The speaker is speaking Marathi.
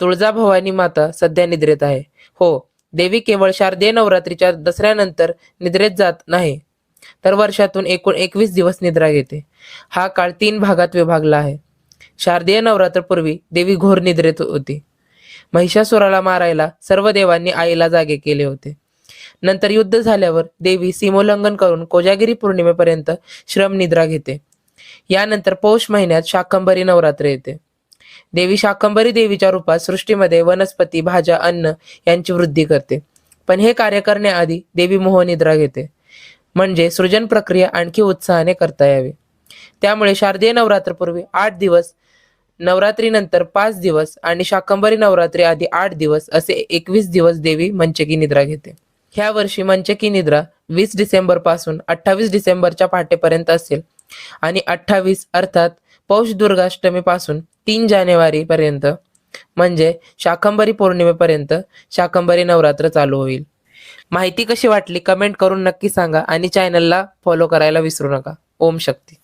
तुळजाभवानी माता सध्या निद्रेत आहे. हो, देवी केवळ शारदीय नवरात्रीच्या दसऱ्यानंतर निद्रेत जात नाही, तर वर्षातून एकूण 21 दिवस निद्रा घेते. हा काळ 3 भागात विभागला आहे. शारदीय नवरात्रपूर्वी देवी घोर निद्रेत होती. महिषासुराला मारायला सर्व देवांनी आईला जागे केले होते. नंतर युद्ध झाल्यावर देवी सीमोल्लंघन करून कोजागिरी पौर्णिमेपर्यंत श्रमनिद्रा घेते. यानंतर पौष महिन्यात शाकंभरी नवरात्र येते. देवी शाकंभरी देवीच्या रूपात सृष्टीमध्ये वनस्पती, भाज्या, अन्न यांची वृद्धी करते. पण हे कार्य करण्याआधी देवी मोहनिद्रा घेते, म्हणजे सृजन प्रक्रिया आणखी उत्साहाने करता यावी. त्यामुळे शारदीय नवरात्रपूर्वी 8 दिवस, नवरात्रीनंतर 5 दिवस आणि शाकंभरी नवरात्री आधी 8 दिवस असे 21 दिवस देवी मंचकी निद्रा घेते. ह्या वर्षी मंचकी निद्रा 20 डिसेंबर पासून 28 डिसेंबरच्या पहाटेपर्यंत असेल आणि 28 अर्थात पौष दुर्गाष्टमी पासून 3 जानेवारी पर्यंत म्हणजे शाकंभरी पौर्णिमेपर्यंत शाकंभरी नवरात्र चालू होईल. माहिती कशी वाटली कमेंट करून नक्की सांगा आणि चॅनलला फॉलो करायला विसरू नका. ओम शक्ती.